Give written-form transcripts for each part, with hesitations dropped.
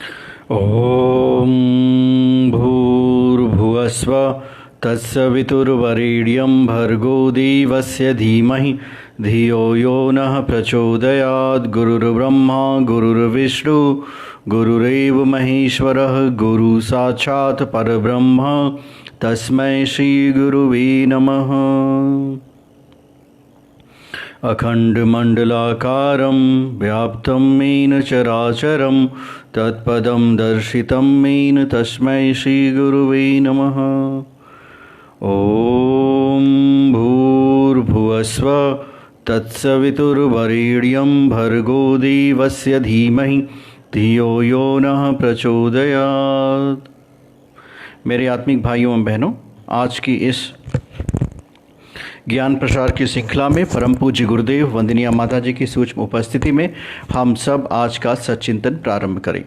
ॐ भूर्भुवस्व तत्सवितुर्वरेण्यं भर्गो देवस्य धीमहि धियो यो नः प्रचोदयात्। गुरुर्ब्रह्मा गुरुर्विष्णु गुरुरेव महेश्वरः गुरु साक्षात् परब्रह्म तस्मै श्रीगुरुवे नमः। अखण्डमण्डलाकारं व्याप्तं येन चराचरं तत्पदं दर्शितं येन तस्मै श्रीगुरुवे नमः। ॐ भूर्भुवस्व तत्सवितुर्वरेण्यं भर्गो देवस्य धीमहि धियो यो नः प्रचोदयात्। मेरे आत्मिक भाइयों एवं बहनों, आज की इस ज्ञान प्रसार की श्रृंखला में परम पूज्य गुरुदेव वंदनीय माता जी की सूक्ष्म उपस्थिति में हम सब आज का सच्चिंतन प्रारंभ करें।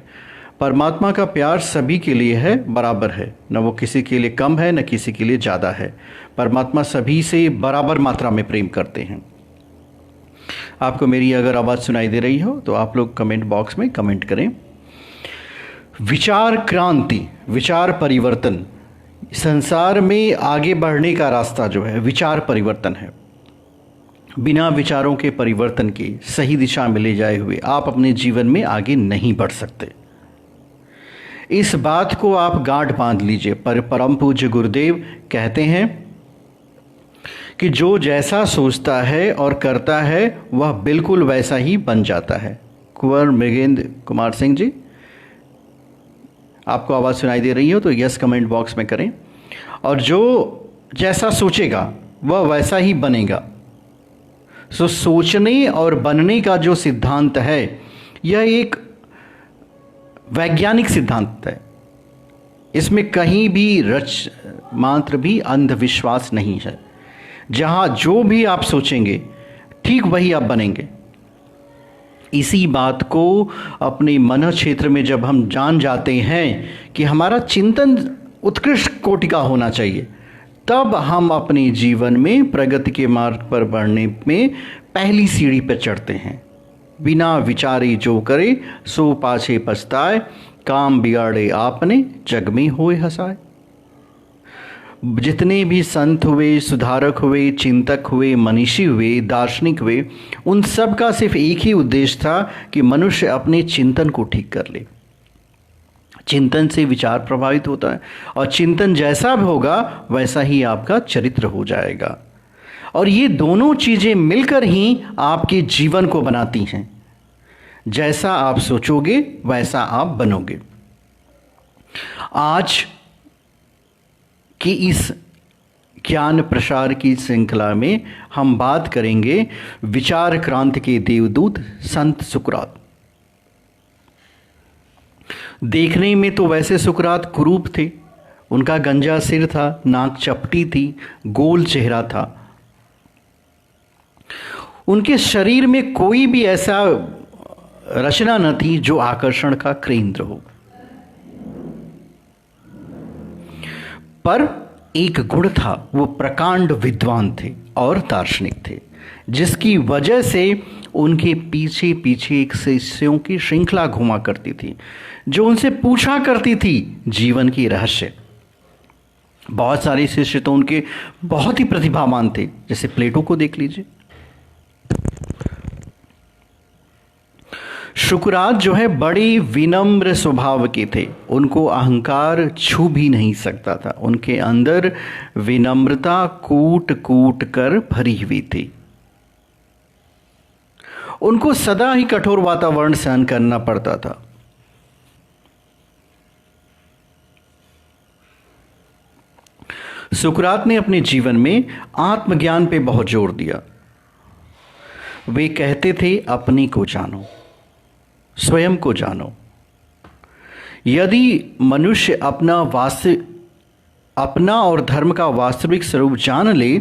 परमात्मा का प्यार सभी के लिए है, बराबर है, न वो किसी के लिए कम है न किसी के लिए ज़्यादा है। परमात्मा सभी से बराबर मात्रा में प्रेम करते हैं। आपको मेरी अगर आवाज़ सुनाई दे रही हो तो आप लोग कमेंट बॉक्स में कमेंट करें। विचार क्रांति, विचार परिवर्तन, संसार में आगे बढ़ने का रास्ता जो है विचार परिवर्तन है। बिना विचारों के परिवर्तन के सही दिशा में ले जाए हुए आप अपने जीवन में आगे नहीं बढ़ सकते। इस बात को आप गांठ बांध लीजिए। परम पूज्य गुरुदेव कहते हैं कि जो जैसा सोचता है और करता है वह बिल्कुल वैसा ही बन जाता है। कुंवर मृगेंद्र कुमार सिंह जी, आपको आवाज़ सुनाई दे रही हो तो यस कमेंट बॉक्स में करें। और जो जैसा सोचेगा वह वैसा ही बनेगा। सो सोचने और बनने का जो सिद्धांत है यह एक वैज्ञानिक सिद्धांत है। इसमें कहीं भी रच मात्र भी अंधविश्वास नहीं है। जहाँ जो भी आप सोचेंगे ठीक वही आप बनेंगे। इसी बात को अपने मन क्षेत्र में जब हम जान जाते हैं कि हमारा चिंतन उत्कृष्ट कोटि का होना चाहिए, तब हम अपने जीवन में प्रगति के मार्ग पर बढ़ने में पहली सीढ़ी पर चढ़ते हैं। बिना विचारे जो करे सो पाछे पछताए, काम बिगाड़े आपने जग में होए हंसाए। जितने भी संत हुए, सुधारक हुए, चिंतक हुए, मनीषी हुए, दार्शनिक हुए, उन सब का सिर्फ एक ही उद्देश्य था कि मनुष्य अपने चिंतन को ठीक कर ले। चिंतन से विचार प्रभावित होता है और चिंतन जैसा भी होगा वैसा ही आपका चरित्र हो जाएगा। और ये दोनों चीज़ें मिलकर ही आपके जीवन को बनाती हैं। जैसा आप सोचोगे वैसा आप बनोगे। आज कि इस ज्ञान प्रसार की श्रृंखला में हम बात करेंगे विचार क्रांति के देवदूत संत सुकरात। देखने में तो वैसे सुकरात कुरूप थे। उनका गंजा सिर था, नाक चपटी थी, गोल चेहरा था। उनके शरीर में कोई भी ऐसा रचना न थी जो आकर्षण का केंद्र हो। पर एक गुण था, वो प्रकांड विद्वान थे और दार्शनिक थे, जिसकी वजह से उनके पीछे पीछे एक शिष्यों की श्रृंखला घुमा करती थी, जो उनसे पूछा करती थी जीवन की रहस्य। बहुत सारे शिष्य तो उनके बहुत ही प्रतिभावान थे, जैसे प्लेटो को देख लीजिए। शुकरात जो है बड़े विनम्र स्वभाव के थे। उनको अहंकार छू भी नहीं सकता था। उनके अंदर विनम्रता कूट कूट कर भरी हुई थी। उनको सदा ही कठोर वातावरण सहन करना पड़ता था। सुकरात ने अपने जीवन में आत्मज्ञान पे बहुत जोर दिया। वे कहते थे अपने को जानो, स्वयं को जानो। यदि मनुष्य अपना और धर्म का वास्तविक स्वरूप जान ले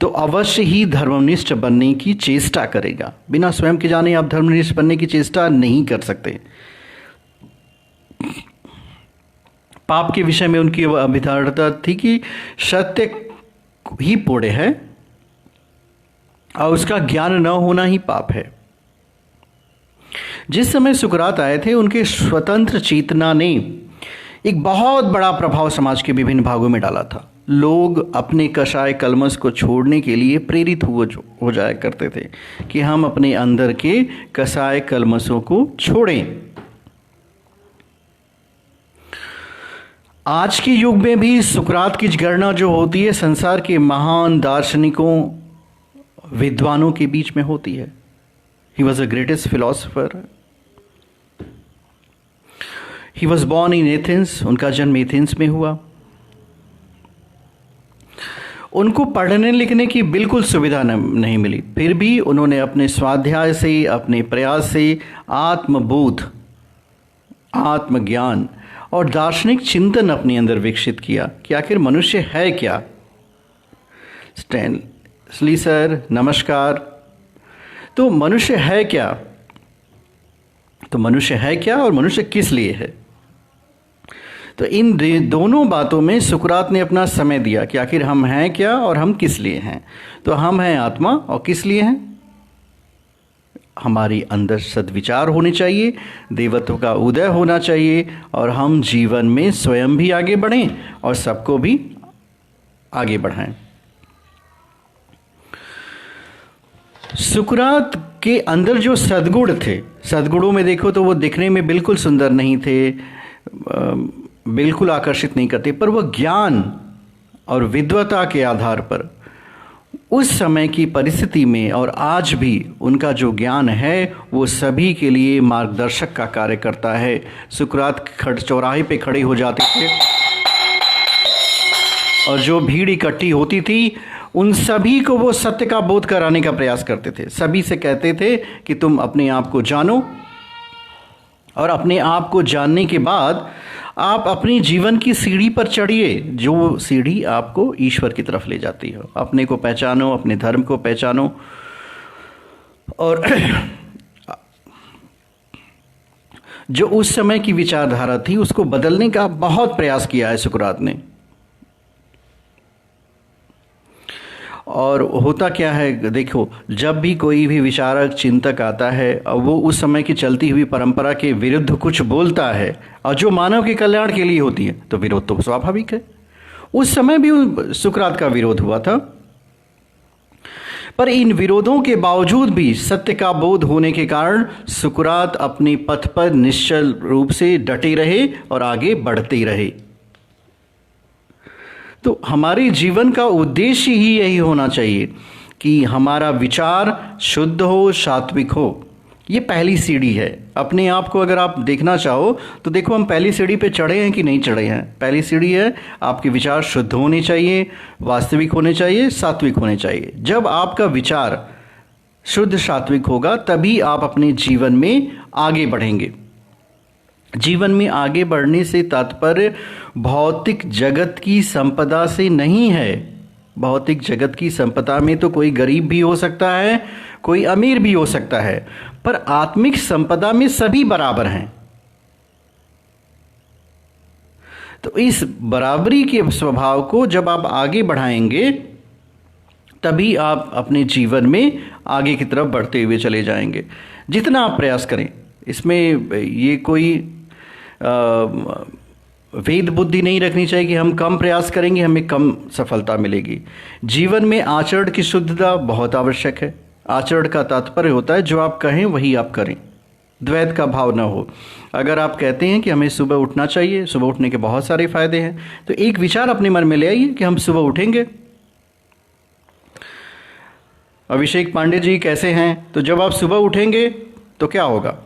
तो अवश्य ही धर्मनिष्ठ बनने की चेष्टा करेगा। बिना स्वयं के जाने आप धर्मनिष्ठ बनने की चेष्टा नहीं कर सकते। पाप के विषय में उनकी अभिधारणा थी कि सत्य ही पुण्य है और उसका ज्ञान न होना ही पाप है। जिस समय सुकरात आए थे, उनके स्वतंत्र चेतना ने एक बहुत बड़ा प्रभाव समाज के विभिन्न भागों में डाला था। लोग अपने कषाय कलमश को छोड़ने के लिए प्रेरित हो जाया करते थे कि हम अपने अंदर के कषाय कलमशों को छोड़ें। आज के युग में भी सुकरात की गणना जो होती है संसार के महान दार्शनिकों, विद्वानों के बीच में होती है। He was the greatest philosopher. He was born in Athens. उनका जन्म एथेंस में हुआ। उनको पढ़ने लिखने की बिल्कुल सुविधा नहीं मिली, फिर भी उन्होंने अपने स्वाध्याय से, अपने प्रयास से आत्मबोध, आत्मज्ञान और दार्शनिक चिंतन अपने अंदर विकसित किया कि आखिर मनुष्य है क्या। स्टैनली सर नमस्कार। तो मनुष्य है क्या? तो मनुष्य है क्या और मनुष्य किस लिए है? तो इन दोनों बातों में सुकरात ने अपना समय दिया कि आखिर हम हैं क्या और हम किस लिए हैं। तो हम हैं आत्मा, और किस लिए हैं? हमारी अंदर सद्विचार होने चाहिए, देवत्व का उदय होना चाहिए, और हम जीवन में स्वयं भी आगे बढ़ें और सबको भी आगे बढ़ाएं। सुकरात के अंदर जो सद्गुण थे, सद्गुणों में देखो तो वो दिखने में बिल्कुल सुंदर नहीं थे, बिल्कुल आकर्षित नहीं करते, पर वह ज्ञान और विद्वता के आधार पर उस समय की परिस्थिति में और आज भी उनका जो ज्ञान है वो सभी के लिए मार्गदर्शक का कार्य करता है। सुकरात चौराहे पे खड़े हो जाते थे और जो भीड़ इकट्ठी होती थी उन सभी को वो सत्य का बोध कराने का प्रयास करते थे। सभी से कहते थे कि तुम अपने आप को जानो, और अपने आप को जानने के बाद आप अपनी जीवन की सीढ़ी पर चढ़िए, जो सीढ़ी आपको ईश्वर की तरफ ले जाती हो। अपने को पहचानो, अपने धर्म को पहचानो, और जो उस समय की विचारधारा थी उसको बदलने का बहुत प्रयास किया है सुकरात ने। और होता क्या है, देखो, जब भी कोई भी विचारक चिंतक आता है और वो उस समय की चलती हुई परंपरा के विरुद्ध कुछ बोलता है और जो मानव के कल्याण के लिए होती है, तो विरोध तो स्वाभाविक है। उस समय भी सुकरात का विरोध हुआ था, पर इन विरोधों के बावजूद भी सत्य का बोध होने के कारण सुकरात अपने पथ पर निश्चल रूप से डटे रहे और आगे बढ़ते रहे। तो हमारे जीवन का उद्देश्य ही यही होना चाहिए कि हमारा विचार शुद्ध हो, सात्विक हो। ये पहली सीढ़ी है। अपने आप को अगर आप देखना चाहो तो देखो हम पहली सीढ़ी पे चढ़े हैं कि नहीं चढ़े हैं। पहली सीढ़ी है आपके विचार शुद्ध होने चाहिए, वास्तविक होने चाहिए, सात्विक होने चाहिए। जब आपका विचार शुद्ध सात्विक होगा तभी आप अपने जीवन में आगे बढ़ेंगे। जीवन में आगे बढ़ने से तात्पर्य भौतिक जगत की संपदा से नहीं है। भौतिक जगत की संपदा में तो कोई गरीब भी हो सकता है, कोई अमीर भी हो सकता है, पर आत्मिक संपदा में सभी बराबर हैं। तो इस बराबरी के स्वभाव को जब आप आगे बढ़ाएंगे तभी आप अपने जीवन में आगे की तरफ बढ़ते हुए चले जाएंगे। जितना आप प्रयास करें, इसमें ये कोई वेद बुद्धि नहीं रखनी चाहिए कि हम कम प्रयास करेंगे हमें कम सफलता मिलेगी। जीवन में आचरण की शुद्धता बहुत आवश्यक है। आचरण का तात्पर्य होता है जो आप कहें वही आप करें, द्वैत का भाव न हो। अगर आप कहते हैं कि हमें सुबह उठना चाहिए, सुबह उठने के बहुत सारे फायदे हैं, तो एक विचार अपने मन में ले आइए कि हम सुबह उठेंगे। अभिषेक पांडे जी कैसे हैं? तो जब आप सुबह उठेंगे तो क्या होगा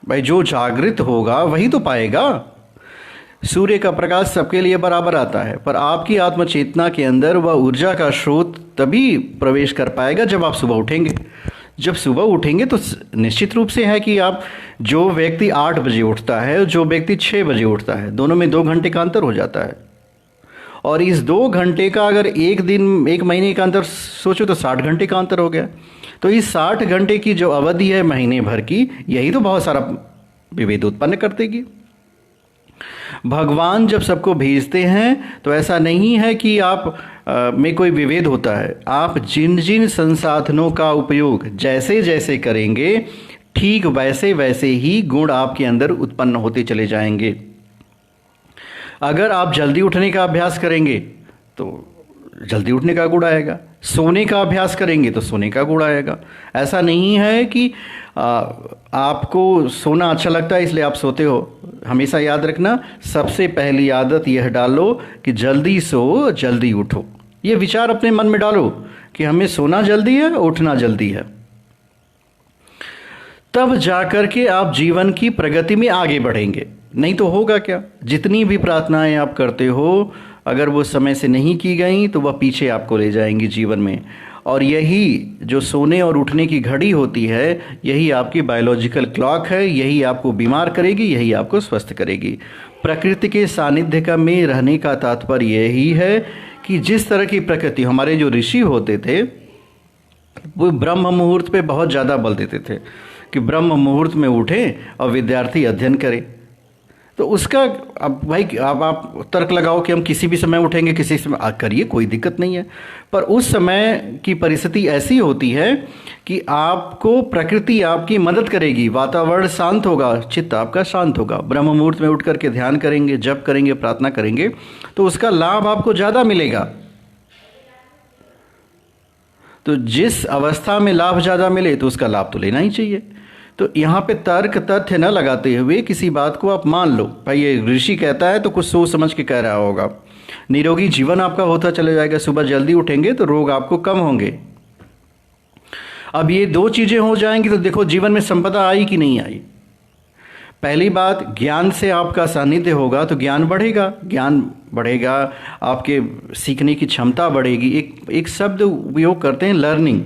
भाई? जो जागृत होगा वही तो पाएगा। सूर्य का प्रकाश सबके लिए बराबर आता है, पर आपकी आत्मचेतना के अंदर वह ऊर्जा का स्रोत तभी प्रवेश कर पाएगा जब आप सुबह उठेंगे। जब सुबह उठेंगे तो निश्चित रूप से है कि आप, जो व्यक्ति 8 बजे उठता है, जो व्यक्ति 6 बजे उठता है, दोनों में 2 घंटे का अंतर हो जाता है। और इस 2 घंटे का अगर एक दिन, एक महीने का अंतर सोचो तो 60 घंटे का अंतर हो गया। तो इस 60 घंटे की जो अवधि है महीने भर की, यही तो बहुत सारा विभेद उत्पन्न कर देगी। भगवान जब सबको भेजते हैं तो ऐसा नहीं है कि आप में कोई विभेद होता है। आप जिन जिन संसाधनों का उपयोग जैसे जैसे करेंगे, ठीक वैसे वैसे ही गुण आपके अंदर उत्पन्न होते चले जाएंगे। अगर आप जल्दी उठने का अभ्यास करेंगे तो जल्दी उठने का गुण आएगा, सोने का अभ्यास करेंगे तो सोने का गुण आएगा। ऐसा नहीं है कि आपको सोना अच्छा लगता है इसलिए आप सोते हो। हमेशा याद रखना, सबसे पहली आदत यह डालो कि जल्दी सो जल्दी उठो। ये विचार अपने मन में डालो कि हमें सोना जल्दी है, उठना जल्दी है। तब जाकर के आप जीवन की प्रगति में आगे बढ़ेंगे। नहीं तो होगा क्या, जितनी भी प्रार्थनाएं आप करते हो अगर वो समय से नहीं की गई तो वह पीछे आपको ले जाएंगी जीवन में। और यही जो सोने और उठने की घड़ी होती है, यही आपकी बायोलॉजिकल क्लॉक है, यही आपको बीमार करेगी, यही आपको स्वस्थ करेगी। प्रकृति के सानिध्य का में रहने का तात्पर्य यही है कि जिस तरह की प्रकृति, हमारे जो ऋषि होते थे वो ब्रह्म मुहूर्त पे बहुत ज़्यादा बल देते थे कि ब्रह्म मुहूर्त में उठें और विद्यार्थी अध्ययन करें। तो उसका अब भाई अब आप तर्क लगाओ कि हम किसी भी समय उठेंगे, किसी समय करिए, कोई दिक्कत नहीं है। पर उस समय की परिस्थिति ऐसी होती है कि आपको प्रकृति आपकी मदद करेगी, वातावरण शांत होगा, चित्त आपका शांत होगा। ब्रह्म मुहूर्त में उठ करके ध्यान करेंगे, जप करेंगे, प्रार्थना करेंगे तो उसका लाभ आपको ज़्यादा मिलेगा। तो जिस अवस्था में लाभ ज़्यादा मिले तो उसका लाभ तो लेना ही चाहिए। तो यहाँ पे तर्क तथ्य न लगाते हुए किसी बात को आप मान लो, भाई ये ऋषि कहता है तो कुछ सोच समझ के कह रहा होगा। निरोगी जीवन आपका होता चला जाएगा, सुबह जल्दी उठेंगे तो रोग आपको कम होंगे। अब ये दो चीज़ें हो जाएंगी तो देखो जीवन में संपदा आई कि नहीं आई। पहली बात, ज्ञान से आपका सानिध्य होगा तो ज्ञान बढ़ेगा, ज्ञान बढ़ेगा, आपके सीखने की क्षमता बढ़ेगी। एक शब्द उपयोग करते हैं, लर्निंग।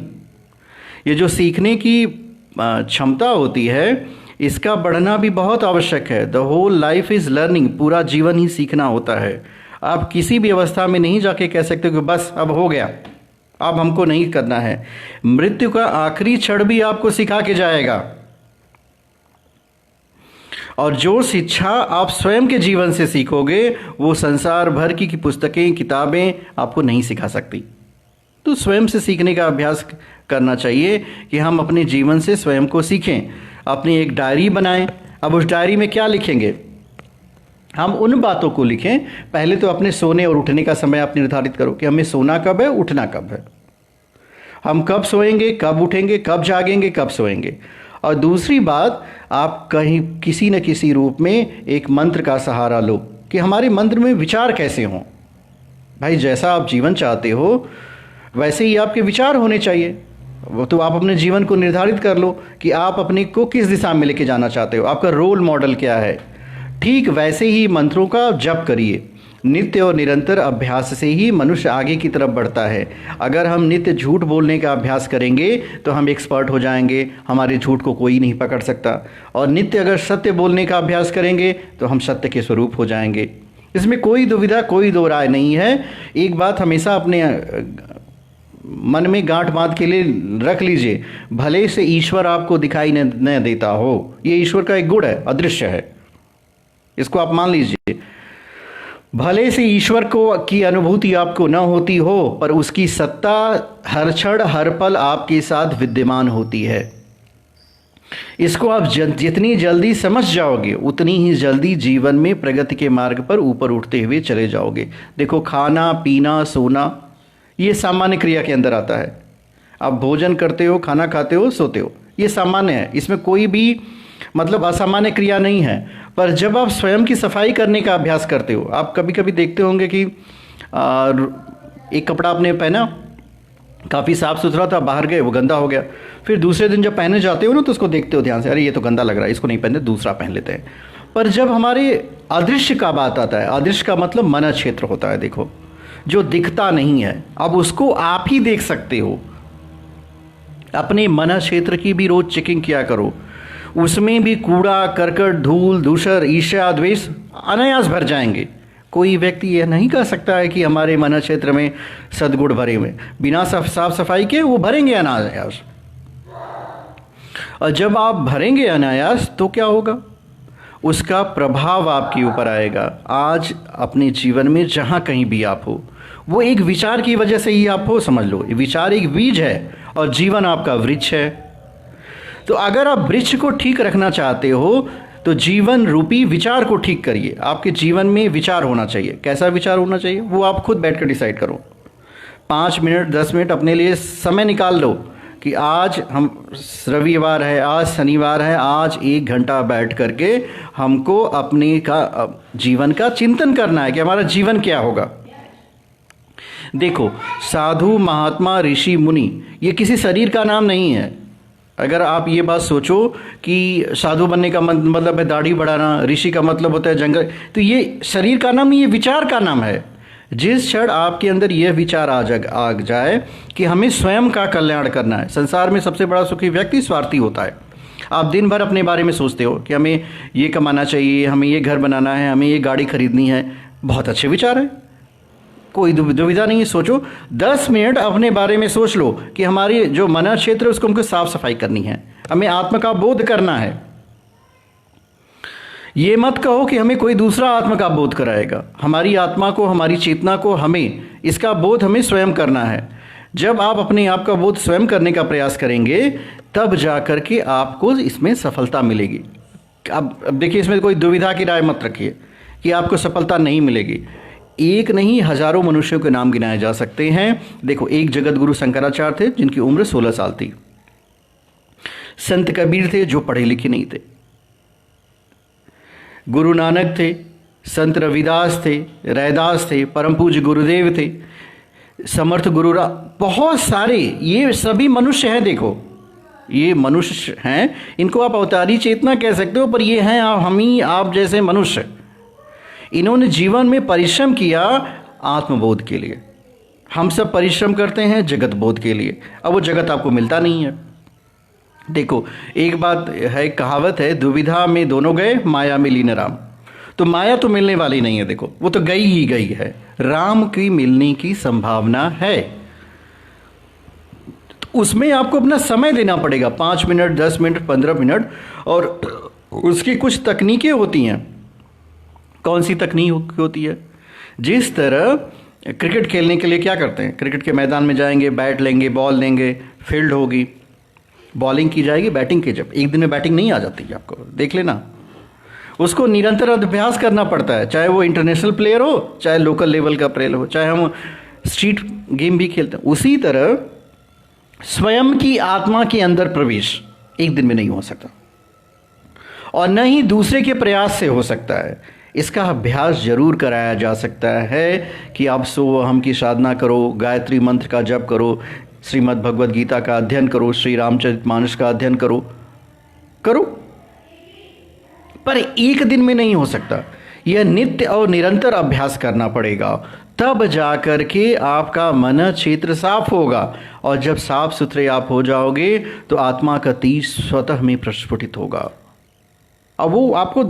ये जो सीखने की क्षमता होती है इसका बढ़ना भी बहुत आवश्यक है। The whole life is learning, पूरा जीवन ही सीखना होता है। आप किसी भी अवस्था में नहीं जाके कह सकते कि बस अब हो गया, अब हमको नहीं करना है। मृत्यु का आखिरी क्षण भी आपको सिखा के जाएगा। और जो शिक्षा आप स्वयं के जीवन से सीखोगे वो संसार भर की पुस्तकें, किताबें आपको नहीं सिखा सकती। तो स्वयं से सीखने का अभ्यास करना चाहिए कि हम अपने जीवन से स्वयं को सीखें। अपनी एक डायरी बनाएं। अब उस डायरी में क्या लिखेंगे? हम उन बातों को लिखें। पहले तो अपने सोने और उठने का समय आप निर्धारित करो कि हमें सोना कब है, उठना कब है, हम कब सोएंगे, कब उठेंगे, कब जागेंगे, कब सोएंगे। और दूसरी बात, आप कहीं किसी न किसी रूप में एक मंत्र का सहारा लो कि हमारे मंत्र में विचार कैसे हों। भाई जैसा आप जीवन चाहते हो वैसे ही आपके विचार होने चाहिए। वो तो आप अपने जीवन को निर्धारित कर लो कि आप अपने को किस दिशा में लेके जाना चाहते हो, आपका रोल मॉडल क्या है। ठीक वैसे ही मंत्रों का जप करिए। नित्य और निरंतर अभ्यास से ही मनुष्य आगे की तरफ बढ़ता है। अगर हम नित्य झूठ बोलने का अभ्यास करेंगे तो हम एक्सपर्ट हो जाएंगे, हमारे झूठ को कोई नहीं पकड़ सकता। और नित्य अगर सत्य बोलने का अभ्यास करेंगे तो हम सत्य के स्वरूप हो जाएंगे। इसमें कोई दुविधा, कोई दो राय नहीं है। एक बात हमेशा अपने मन में गांठ बांध के लिए रख लीजिए, भले से ईश्वर आपको दिखाई न देता हो, ये ईश्वर का एक गुण है, अदृश्य है, इसको आप मान लीजिए। भले से ईश्वर को की अनुभूति आपको न होती हो पर उसकी सत्ता हर क्षण हर पल आपके साथ विद्यमान होती है। इसको आप जितनी जल्दी समझ जाओगे उतनी ही जल्दी जीवन में प्रगति के मार्ग पर ऊपर उठते हुए चले जाओगे। देखो, खाना पीना सोना ये सामान्य क्रिया के अंदर आता है। आप भोजन करते हो, खाना खाते हो, सोते हो, ये सामान्य है, इसमें कोई भी मतलब असामान्य क्रिया नहीं है। पर जब आप स्वयं की सफाई करने का अभ्यास करते हो, आप कभी कभी देखते होंगे कि एक कपड़ा आपने पहना, काफ़ी साफ़ सुथरा था, बाहर गए वो गंदा हो गया, फिर दूसरे दिन जब पहने जाते हो ना तो उसको देखते हो ध्यान से, अरे ये तो गंदा लग रहा है, इसको नहीं पहनते, दूसरा पहन लेते हैं। पर जब हमारे अदृश्य का बात आता है, अदृश्य का मतलब मन क्षेत्र होता है, देखो जो दिखता नहीं है, अब उसको आप ही देख सकते हो। अपने मन क्षेत्र की भी रोज चेकिंग किया करो, उसमें भी कूड़ा करकट धूल धूसर ईर्ष्या द्वेष अनायास भर जाएंगे। कोई व्यक्ति यह नहीं कह सकता है कि हमारे मन क्षेत्र में सद्गुण भरे हुए, बिना साफ सफाई के वो भरेंगे अनायास। और जब आप भरेंगे अनायास तो क्या होगा, उसका प्रभाव आपके ऊपर आएगा। आज अपने जीवन में जहाँ कहीं भी आप हो, वो एक विचार की वजह से ही आप हो, समझ लो विचार एक बीज है और जीवन आपका वृक्ष है। तो अगर आप वृक्ष को ठीक रखना चाहते हो तो जीवन रूपी विचार को ठीक करिए। आपके जीवन में विचार होना चाहिए। कैसा विचार होना चाहिए वो आप खुद बैठ कर डिसाइड करो। 5 मिनट 10 मिनट अपने लिए समय निकाल लो कि आज हम रविवार है, आज शनिवार है, आज 1 घंटा बैठ करके हमको अपने का जीवन का चिंतन करना है कि हमारा जीवन क्या होगा। देखो, साधु महात्मा ऋषि मुनि ये किसी शरीर का नाम नहीं है। अगर आप ये बात सोचो कि साधु बनने का मतलब है दाढ़ी बढ़ाना, ऋषि का मतलब होता है जंगल, तो ये शरीर का नाम नहीं, ये विचार का नाम है। जिस क्षण आपके अंदर यह विचार आ जाए कि हमें स्वयं का कल्याण करना है। संसार में सबसे बड़ा सुखी व्यक्ति स्वार्थी होता है। आप दिन भर अपने बारे में सोचते हो कि हमें ये कमाना चाहिए, हमें ये घर बनाना है, हमें ये गाड़ी खरीदनी है। बहुत अच्छे विचार हैं, कोई दुविधा नहीं है। सोचो 10 मिनट अपने बारे में सोच लो कि हमारी जो मन क्षेत्र है उसको हमको साफ सफाई करनी है, हमें आत्मा का बोध करना है। ये मत कहो कि हमें कोई दूसरा आत्मा का बोध कराएगा। हमारी आत्मा को, हमारी चेतना को, हमें इसका बोध हमें स्वयं करना है। जब आप अपने आप का बोध स्वयं करने का प्रयास करेंगे तब जा कर के आपको इसमें सफलता मिलेगी। अब देखिए, इसमें कोई दुविधा की राय मत रखिए कि आपको सफलता नहीं मिलेगी। एक नहीं हजारों मनुष्यों के नाम गिनाए जा सकते हैं। देखो, एक जगत गुरु शंकराचार्य थे जिनकी उम्र 16 साल थी। संत कबीर थे जो पढ़े लिखे नहीं थे। गुरु नानक थे, संत रविदास थे, रैदास थे, परम पूज्य गुरुदेव थे, समर्थ गुरुरा, बहुत सारे ये सभी मनुष्य हैं। देखो, ये मनुष्य हैं, इनको आप अवतारी चेतना कह सकते हो, पर ये हैं हम ही आप जैसे मनुष्य। इन्होंने जीवन में परिश्रम किया आत्मबोध के लिए। हम सब परिश्रम करते हैं जगत बोध के लिए। अब वो जगत आपको मिलता नहीं है। देखो, एक बात है, कहावत है, दुविधा में दोनों गए, माया मिली न राम। तो माया तो मिलने वाली नहीं है। देखो, वो तो गई ही गई है। राम की मिलने की संभावना है, तो उसमें आपको अपना समय देना पड़ेगा। 5 मिनट 10 मिनट 15 मिनट। और उसकी कुछ तकनीकें होती हैं। कौन सी तकनीक होती है? जिस तरह क्रिकेट खेलने के लिए क्या करते हैं, क्रिकेट के मैदान में जाएंगे, बैट लेंगे, बॉल लेंगे, फील्ड होगी, बॉलिंग की जाएगी, बैटिंग की। जब एक दिन में बैटिंग नहीं आ जाती है, आपको देख लेना, उसको निरंतर अभ्यास करना पड़ता है। चाहे वो इंटरनेशनल प्लेयर हो, चाहे लोकल लेवल का प्लेयर हो, चाहे हम स्ट्रीट गेम भी खेलते हैं। उसी तरह स्वयं की आत्मा के अंदर प्रवेश एक दिन में नहीं हो सकता, और न ही दूसरे के प्रयास से हो सकता है। इसका अभ्यास जरूर कराया जा सकता है कि आप सोहम की साधना करो, गायत्री मंत्र का जप करो, श्रीमद् भगवद गीता का अध्ययन करो, श्री रामचरितमानस का अध्ययन करो, पर एक दिन में नहीं हो सकता। यह नित्य और निरंतर अभ्यास करना पड़ेगा, तब जाकर के आपका मन क्षेत्र साफ होगा। और जब साफ सुथरे आप हो जाओगे तो आत्मा का तेज स्वतः में प्रस्फुटित होगा। अब वो आपको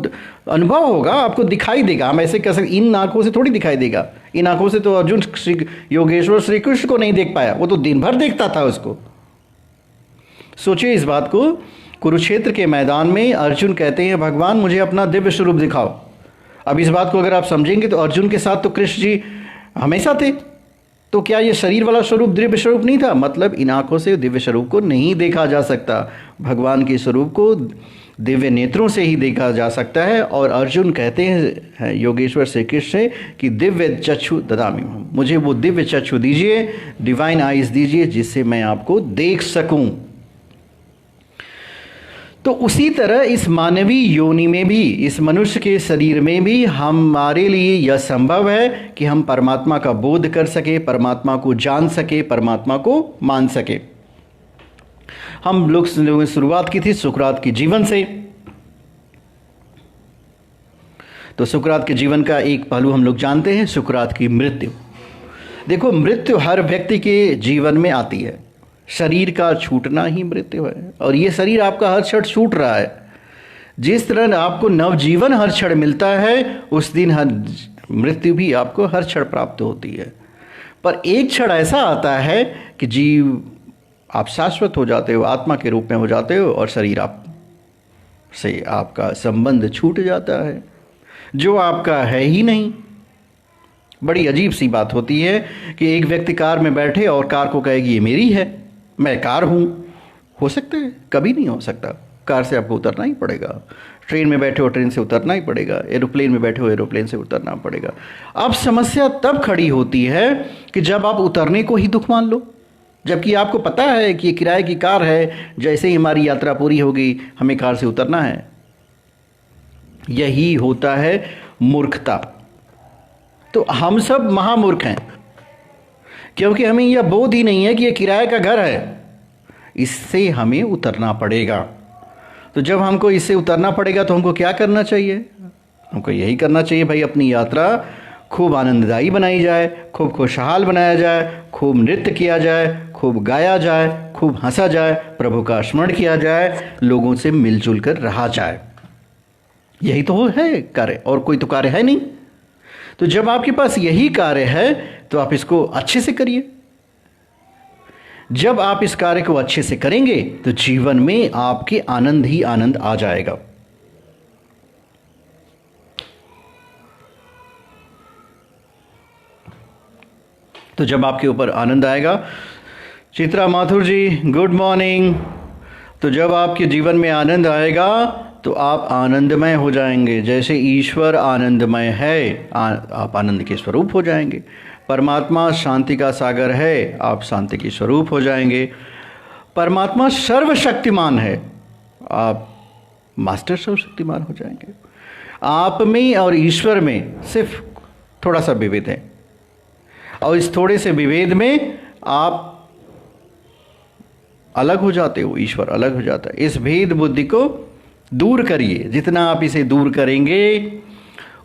अनुभव होगा, आपको दिखाई देगा। हम ऐसे कह सकते, इन आंखों से थोड़ी दिखाई देगा। इन आंखों से तो अर्जुन योगेश्वर श्री कृष्ण को नहीं देख पाया, वो तो दिन भर देखता था उसको। सोचिए इस बात को। कुरुक्षेत्र के मैदान में अर्जुन कहते हैं, भगवान मुझे अपना दिव्य स्वरूप दिखाओ। अब इस बात को अगर आप समझेंगे तो अर्जुन के साथ तो कृष्ण जी हमेशा थे, तो क्या ये शरीर वाला स्वरूप दिव्य स्वरूप नहीं था? मतलब इन आंखों से दिव्य स्वरूप को नहीं देखा जा सकता। भगवान के स्वरूप को दिव्य नेत्रों से ही देखा जा सकता है। और अर्जुन कहते हैं योगेश्वर श्री कृष्ण से कि दिव्य चक्षु ददामि, मुझे वो दिव्य चक्षु दीजिए, डिवाइन आइज दीजिए, जिससे मैं आपको देख सकूं। तो उसी तरह इस मानवीय योनि में भी, इस मनुष्य के शरीर में भी हमारे लिए यह संभव है कि हम परमात्मा का बोध कर सके, परमात्मा को जान सके, परमात्मा को मान सके। हम लोग ने शुरुआत की थी सुकरात के जीवन से। तो सुकरात के जीवन का एक पहलू हम लोग जानते हैं, सुकरात की मृत्यु। देखो, मृत्यु हर व्यक्ति के जीवन में आती है। शरीर का छूटना ही मृत्यु है, और ये शरीर आपका हर क्षण छूट रहा है। जिस तरह आपको नवजीवन हर क्षण मिलता है, उस दिन हर मृत्यु भी आपको हर क्षण प्राप्त होती है। पर एक क्षण ऐसा आता है कि जीव आप शाश्वत हो जाते हो, आत्मा के रूप में हो जाते हो, और शरीर आप से आपका संबंध छूट जाता है, जो आपका है ही नहीं। बड़ी अजीब सी बात होती है कि एक व्यक्ति कार में बैठे और कार को कहेगी ये मेरी है, मैं कार हूँ, हो सकता है? कभी नहीं हो सकता। कार से आपको उतरना ही पड़ेगा, ट्रेन में बैठे हो ट्रेन से उतरना ही पड़ेगा, एरोप्लेन में बैठे हो एरोप्लेन से उतरना पड़ेगा। अब समस्या तब खड़ी होती है कि जब आप उतरने को ही दुख मान लो, जबकि आपको पता है कि ये किराए की कार है, जैसे ही हमारी यात्रा पूरी होगी हमें कार से उतरना है। यही होता है मूर्खता। तो हम सब महामूर्ख हैं, क्योंकि हमें यह बोध ही नहीं है कि यह किराए का घर है, इससे हमें उतरना पड़ेगा। तो जब हमको इससे उतरना पड़ेगा तो हमको क्या करना चाहिए? हमको यही करना चाहिए भाई, अपनी यात्रा खूब आनंददायी बनाई जाए, खूब खुशहाल बनाया जाए, खूब नृत्य किया जाए, खूब गाया जाए, खूब हंसा जाए, प्रभु का स्मरण किया जाए, लोगों से मिलजुल कर रहा जाए। यही तो है कार्य, और कोई तो कार्य है नहीं। तो जब आपके पास यही कार्य है तो आप इसको अच्छे से करिए। जब आप इस कार्य को अच्छे से करेंगे तो जीवन में आपके आनंद ही आनंद आ जाएगा। तो जब आपके ऊपर आनंद आएगा, चित्रा माथुर जी गुड मॉर्निंग। तो जब आपके जीवन में आनंद आएगा तो आप आनंदमय हो जाएंगे। जैसे ईश्वर आनंदमय है, आप आनंद के स्वरूप हो जाएंगे। परमात्मा शांति का सागर है, आप शांति के स्वरूप हो जाएंगे। परमात्मा सर्वशक्तिमान है, आप मास्टर सर्वशक्तिमान हो जाएंगे। आप में और ईश्वर में सिर्फ थोड़ा सा विभेद है, और इस थोड़े से विभेद में आप अलग हो जाते हो, ईश्वर अलग हो जाता है। इस भेद बुद्धि को दूर करिए। जितना आप इसे दूर करेंगे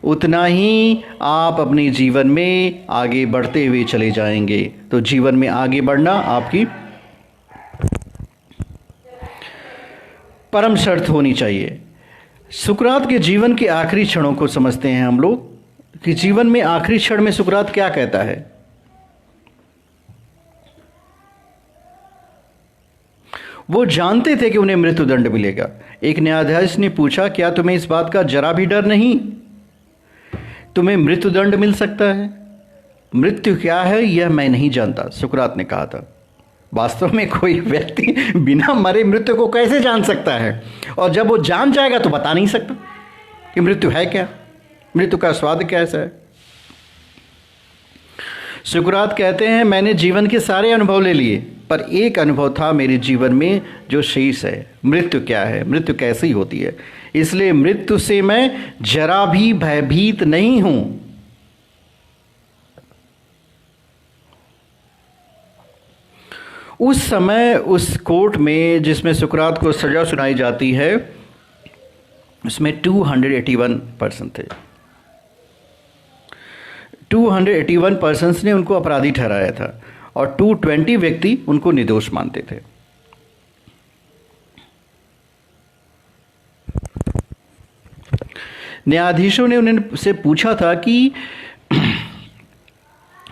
उतना ही आप अपने जीवन में आगे बढ़ते हुए चले जाएंगे। तो जीवन में आगे बढ़ना आपकी परम शर्त होनी चाहिए। सुकरात के जीवन के आखिरी क्षणों को समझते हैं हम लोग कि जीवन में आखिरी क्षण में सुकरात क्या कहता है। वो जानते थे कि उन्हें मृत्युदंड मिलेगा। एक न्यायाधीश ने पूछा, क्या तुम्हें इस बात का जरा भी डर नहीं? तुम्हें मृत्युदंड मिल सकता है। मृत्यु क्या है यह मैं नहीं जानता, सुकरात ने कहा था। वास्तव में कोई व्यक्ति बिना मरे मृत्यु को कैसे जान सकता है? और जब वो जान जाएगा तो बता नहीं सकता कि मृत्यु है क्या, मृत्यु का स्वाद कैसा है। सुकरात कहते हैं, मैंने जीवन के सारे अनुभव ले लिए, पर एक अनुभव था मेरे जीवन में जो शेष है। मृत्यु क्या है, मृत्यु कैसी होती है। इसलिए मृत्यु से मैं जरा भी भयभीत नहीं हूं। उस समय उस कोर्ट में जिसमें सुकरात को सजा सुनाई जाती है, उसमें 281 पर्सन थे। 281 पर्सन्स ने उनको अपराधी ठहराया था और 220 व्यक्ति उनको निर्दोष मानते थे। न्यायाधीशों ने उनसे पूछा था कि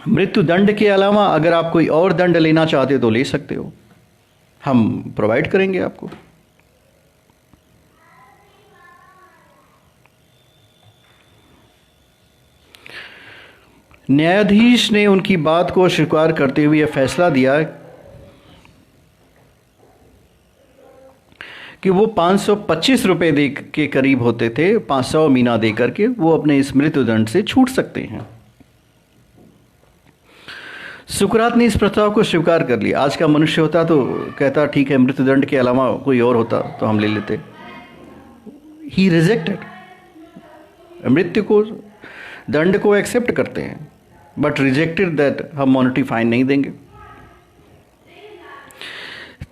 मृत्यु दंड के अलावा अगर आप कोई और दंड लेना चाहते हो तो ले सकते हो, हम प्रोवाइड करेंगे आपको। न्यायाधीश ने उनकी बात को स्वीकार करते हुए यह फैसला दिया कि वो 525 रुपए दे के करीब होते थे, 500 मीना दे करके वो अपने इस मृत्युदंड से छूट सकते हैं। सुकरात ने इस प्रस्ताव को स्वीकार कर लिया। आज का मनुष्य होता तो कहता ठीक है, मृत्युदंड के अलावा कोई और होता तो हम ले लेते। ही रिजेक्टेड। मृत्यु को, दंड को एक्सेप्ट करते हैं, बट रिजेक्टेड दैट हम मॉनेटरी फाइन नहीं देंगे।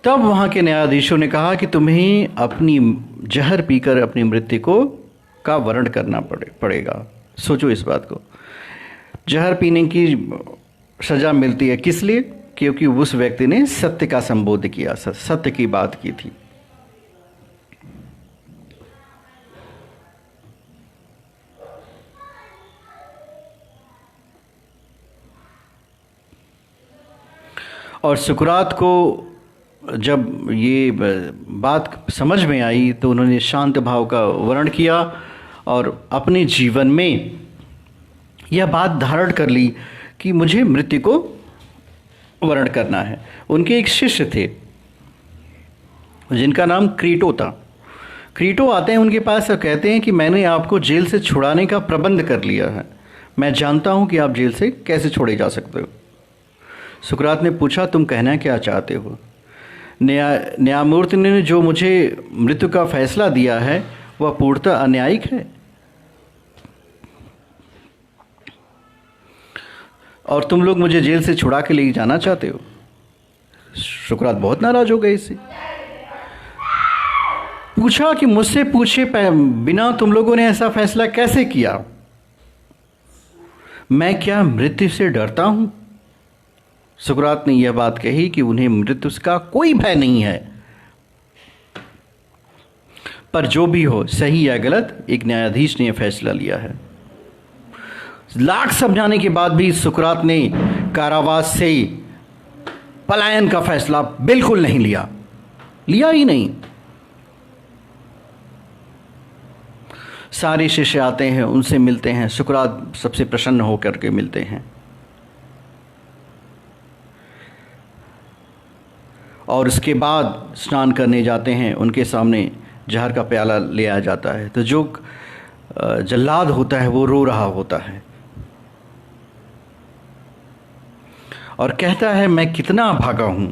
तब वहां के न्यायाधीशों ने कहा कि तुम्हें अपनी जहर पीकर अपनी मृत्यु का वर्ण करना पड़ेगा। सोचो इस बात को, जहर पीने की सजा मिलती है किस लिए? क्योंकि उस व्यक्ति ने सत्य का संबोध किया, सत्य की बात की थी। और सुकरात को जब ये बात समझ में आई तो उन्होंने शांत भाव का वर्णन किया और अपने जीवन में यह बात धारण कर ली कि मुझे मृत्यु को वर्ण करना है। उनके एक शिष्य थे, जिनका नाम क्रीटो था। क्रीटो आते हैं उनके पास और कहते हैं कि मैंने आपको जेल से छुड़ाने का प्रबंध कर लिया है, मैं जानता हूं कि आप जेल से कैसे छोड़े जा सकते हो। सुकरात ने पूछा, तुम कहना क्या चाहते हो? न्यायमूर्ति ने जो मुझे मृत्यु का फैसला दिया है वह पूर्णतः अन्यायिक है और तुम लोग मुझे जेल से छुड़ा के ले जाना चाहते हो। सुकरात बहुत नाराज हो गए इससे। पूछा कि मुझसे पूछे बिना तुम लोगों ने ऐसा फैसला कैसे किया? मैं क्या मृत्यु से डरता हूं? सुकरात ने यह बात कही कि उन्हें मृत्यु का कोई भय नहीं है, पर जो भी हो, सही या गलत, एक न्यायाधीश ने यह फैसला लिया है। लाख समझाने के बाद भी सुकरात ने कारावास से पलायन का फैसला बिल्कुल नहीं लिया ही नहीं। सारे शिष्य आते हैं, उनसे मिलते हैं। सुकरात सबसे प्रसन्न होकर के मिलते हैं और उसके बाद स्नान करने जाते हैं। उनके सामने जहर का प्याला ले आया जाता है तो जो जल्लाद होता है वो रो रहा होता है और कहता है, मैं कितना भागा हूं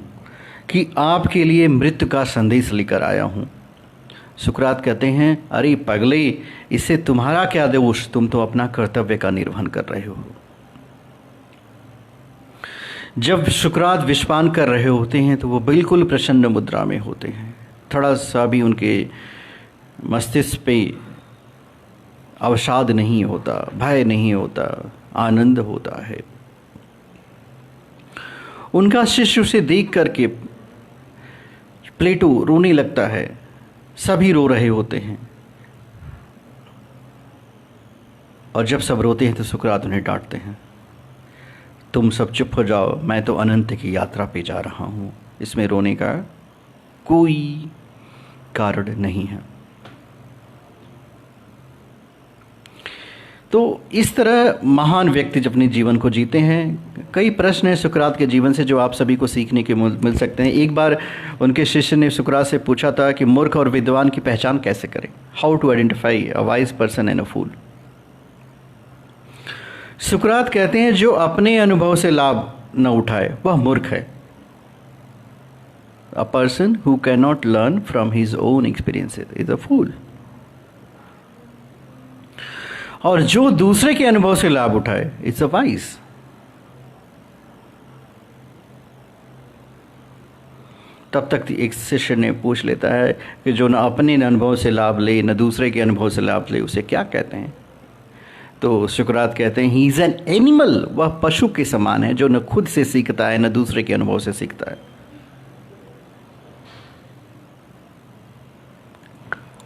कि आपके लिए मृत्यु का संदेश लेकर आया हूं। सुकरात कहते हैं, अरे पगले, इससे तुम्हारा क्या दोष? तुम तो अपना कर्तव्य का निर्वहन कर रहे हो। जब सुकरात विषपान कर रहे होते हैं तो वो बिल्कुल प्रसन्न मुद्रा में होते हैं। थोड़ा सा भी उनके मस्तिष्क पे अवसाद नहीं होता, भय नहीं होता, आनंद होता है। उनका शिष्य उसे देख करके प्लेटो रोने लगता है। सभी रो रहे होते हैं और जब सब रोते हैं तो सुकरात उन्हें डांटते हैं, तुम सब चुप हो जाओ, मैं तो अनंत की यात्रा पे जा रहा हूं, इसमें रोने का कोई कारण नहीं है। तो इस तरह महान व्यक्ति जब अपने जीवन को जीते हैं। कई प्रश्न हैं सुकरात के जीवन से जो आप सभी को सीखने के मिल सकते हैं। एक बार उनके शिष्य ने सुकरात से पूछा था कि मूर्ख और विद्वान की पहचान कैसे करें, how to identify a wise person and a fool. सुकरात कहते हैं, जो अपने अनुभव से लाभ न उठाए वह मूर्ख है। A person who can not learn from his own experiences is a fool. और जो दूसरे के अनुभव से लाभ उठाए इट्स अ वाइज। तब तक एक शिष्य ने पूछ लेता है कि जो न अपने अनुभव से लाभ ले न दूसरे के अनुभव से लाभ ले उसे क्या कहते हैं? तो सुकरात कहते हैं, ही इज एन एनिमल। वह पशु के समान है जो न खुद से सीखता है न दूसरे के अनुभव से सीखता है।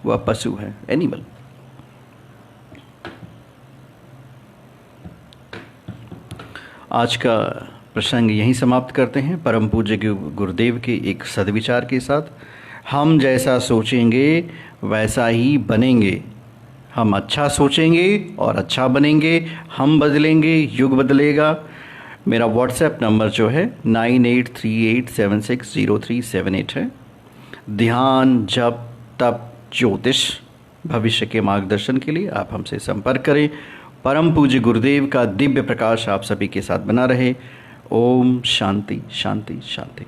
वह पशु है, एनिमल। आज का प्रसंग यहीं समाप्त करते हैं परम पूज्य गुरुदेव के एक सद्विचार के साथ। हम जैसा सोचेंगे वैसा ही बनेंगे। हम अच्छा सोचेंगे और अच्छा बनेंगे। हम बदलेंगे, युग बदलेगा। मेरा व्हाट्सएप नंबर जो है 9838760378 है। ध्यान, जप, तप, ज्योतिष, भविष्य के मार्गदर्शन के लिए आप हमसे संपर्क करें। परम पूज्य गुरुदेव का दिव्य प्रकाश आप सभी के साथ बना रहे। ओम शांति शांति शांति।